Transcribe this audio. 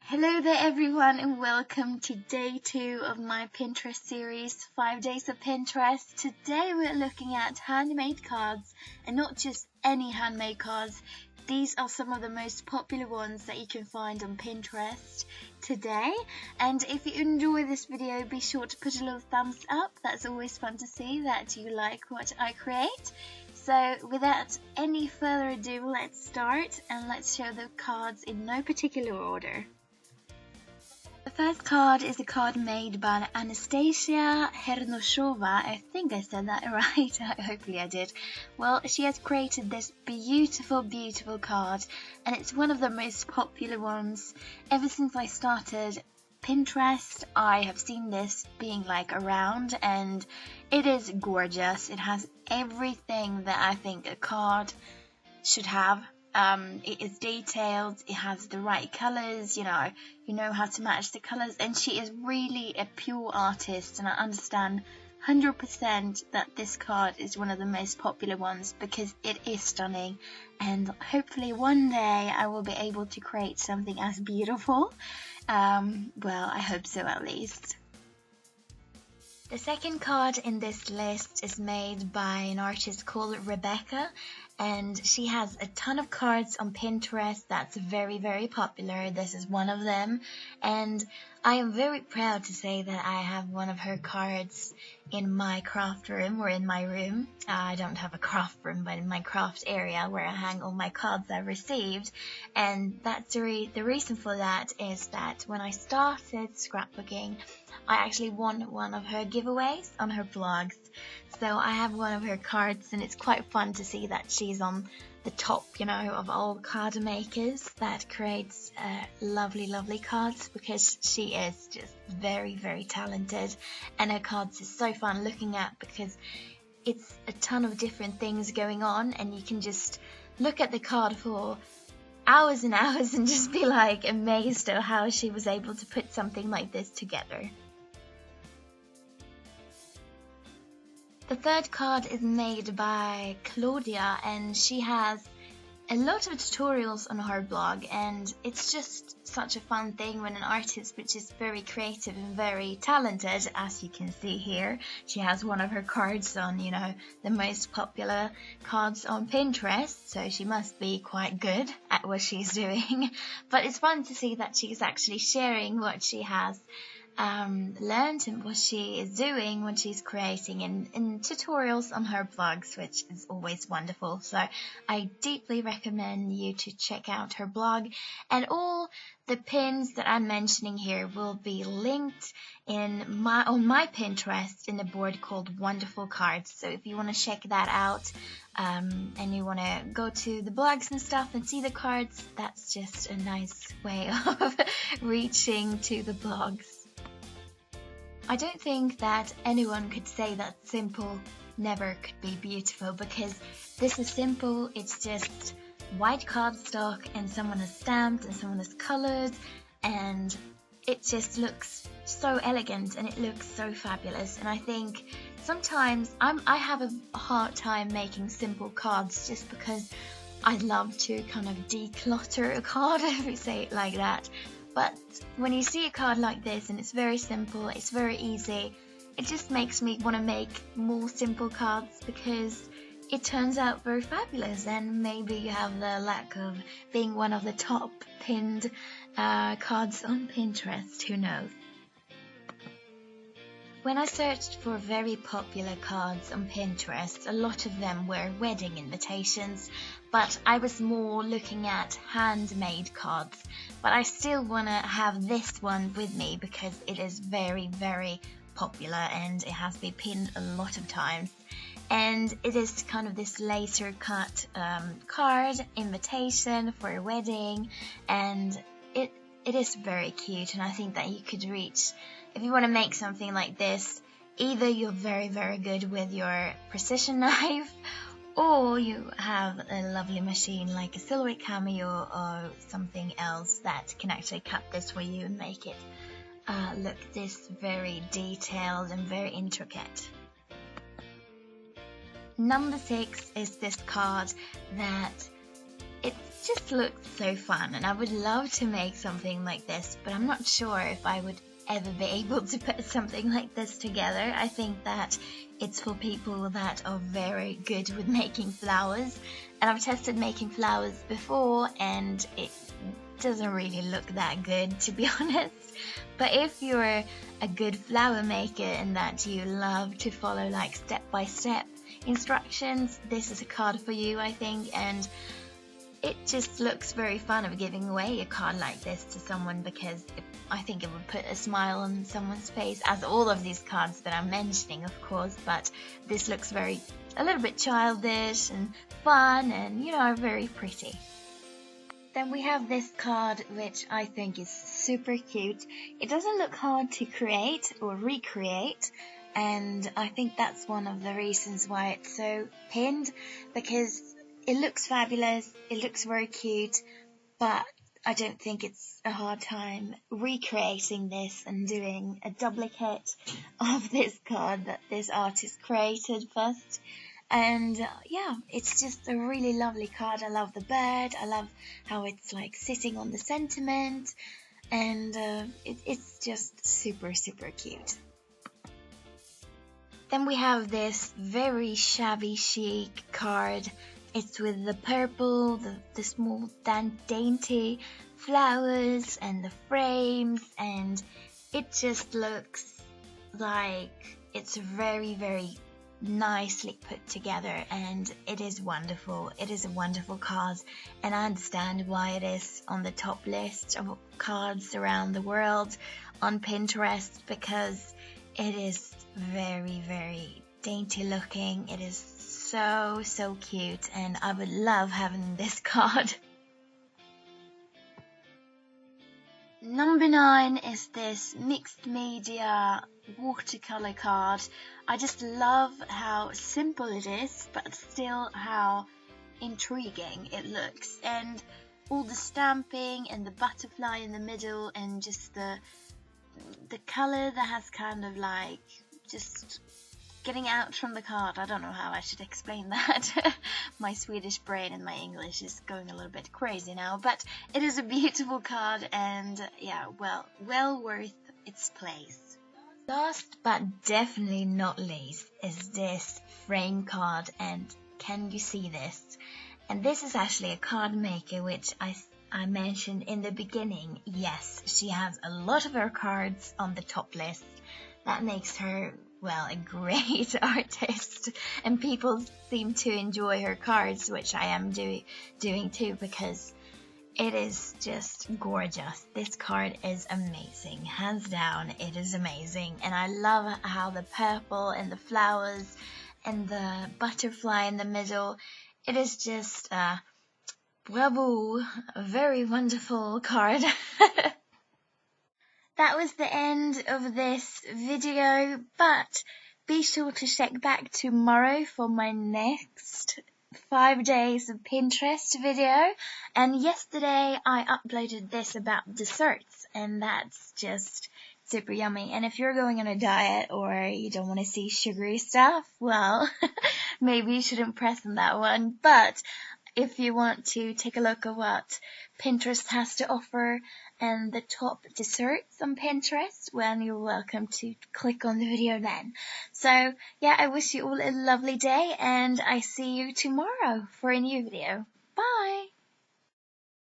Hello there everyone and welcome to day 2 of my Pinterest series, 5 days of Pinterest. Today we're looking at handmade cards, and not just any handmade cards. These are some of the most popular ones that you can find on Pinterest today. And if you enjoy this video, be sure to put a little thumbs up. That's always fun to see that you like what I create. So without any further ado, let's start and let's show the cards in no particular order. The first card is a card made by Anastasia Head. I think I said that right, hopefully I did. Well, she has created this beautiful card, and it's one of the most popular ones. Ever since I started Pinterest, I have seen this being around, and it is gorgeous. It has everything that I think a card should have. It is detailed, it has the right colours, you know how to match the colours, and she is really a pure artist, and I understand 100% that this card is one of the most popular ones because it is stunning, and hopefully one day I will be able to create something as beautiful. Well, I hope so at least. The second card in this list is made by an artist called Rebecca, and she has a ton of cards on Pinterest that's very popular. This is one of them, and I am very proud to say that I have one of her cards in my craft room, or in my room. I don't have a craft room, but in my craft area where I hang all my cards I've received. And that's the reason for that is that when I started scrapbooking, I actually won one of her giveaways on her blogs. So I have one of her cards, and it's quite fun to see that she's on the top, of all card makers that creates lovely cards, because she is just very talented, and her cards is so fun looking at because it's a ton of different things going on, and you can just look at the card for hours and hours and just be amazed at how she was able to put something like this together. The third card is made by Claudia, and she has a lot of tutorials on her blog, and it's just such a fun thing when an artist which is very creative and very talented, as you can see here. She has one of her cards on, the most popular cards on Pinterest, so she must be quite good at what she's doing. But it's fun to see that she's actually sharing what she has learned and what she is doing when she's creating in tutorials on her blogs, which is always wonderful. So I deeply recommend you to check out her blog, and all the pins that I'm mentioning here will be linked on my Pinterest in a board called Wonderful Cards. So if you want to check that out and you want to go to the blogs and stuff and see the cards, that's just a nice way of reaching to the blogs. I don't think that anyone could say that simple never could be beautiful, because this is simple. It's just white cardstock, and someone has stamped and someone has colored, and it just looks so elegant and it looks so fabulous. And I think sometimes I have a hard time making simple cards just because I love to kind of declutter a card, if we say it like that. But when you see a card like this and it's very simple, it's very easy, it just makes me want to make more simple cards because it turns out very fabulous, and maybe you have the luck of being one of the top pinned cards on Pinterest, who knows. When I searched for very popular cards on Pinterest, a lot of them were wedding invitations, but I was more looking at handmade cards. But I still want to have this one with me because it is very popular and it has been pinned a lot of times. And it is kind of this laser cut card invitation for a wedding, and it is very cute, and I think that you could reach, if you want to make something like this, either you're very good with your precision knife, or you have a lovely machine like a silhouette cameo or something else that can actually cut this for you and make it look this very detailed and very intricate. Number 6 is this card that it just looks so fun, and I would love to make something like this, but I'm not sure if I would ever be able to put something like this together. I think that it's for people that are very good with making flowers, and I've tested making flowers before and it doesn't really look that good, to be honest. But if you're a good flower maker and that you love to follow like step-by-step instructions, this is a card for you, I think. And it just looks very fun of giving away a card like this to someone, because I think it would put a smile on someone's face, as all of these cards that I'm mentioning, of course, but this looks a little bit childish and fun and, you know, very pretty. Then we have this card, which I think is super cute. It doesn't look hard to create or recreate, and I think that's one of the reasons why it's so pinned, because it looks fabulous, it looks very cute, but I don't think it's a hard time recreating this and doing a duplicate of this card that this artist created first. And yeah, it's just a really lovely card. I love the bird, I love how it's like sitting on the sentiment, and it's just super cute. Then we have this very shabby chic card. It's with the purple, the small dainty flowers and the frames, and it just looks like it's very nicely put together, and it is wonderful. It is a wonderful card, and I understand why it is on the top list of cards around the world on Pinterest, because it is very dainty looking. It is so cute, and I would love having this card. Number 9 is this mixed media watercolor card. I just love how simple it is, but still how intriguing it looks, and all the stamping and the butterfly in the middle, and just the color that has kind of like just getting out from the card. I don't know how I should explain that. My Swedish brain and my English is going a little bit crazy now, but it is a beautiful card, and yeah, well worth its place. Last but definitely not least is this frame card, and can you see this? And this is actually a card maker, which I mentioned in the beginning. Yes, she has a lot of her cards on the top list. That makes her, well, a great artist, and people seem to enjoy her cards, which I am doing too, because it is just gorgeous. This card is amazing, hands down. It is amazing, and I love how the purple and the flowers and the butterfly in the middle, it is just bravo, a very wonderful card. That was the end of this video, but be sure to check back tomorrow for my next 5 days of Pinterest video. And yesterday I uploaded this about desserts, and that's just super yummy. And if you're going on a diet or you don't want to see sugary stuff, well, maybe you shouldn't press on that one. But if you want to take a look at what Pinterest has to offer and the top desserts on Pinterest, well, you're welcome to click on the video then. So yeah, I wish you all a lovely day, and I see you tomorrow for a new video. Bye!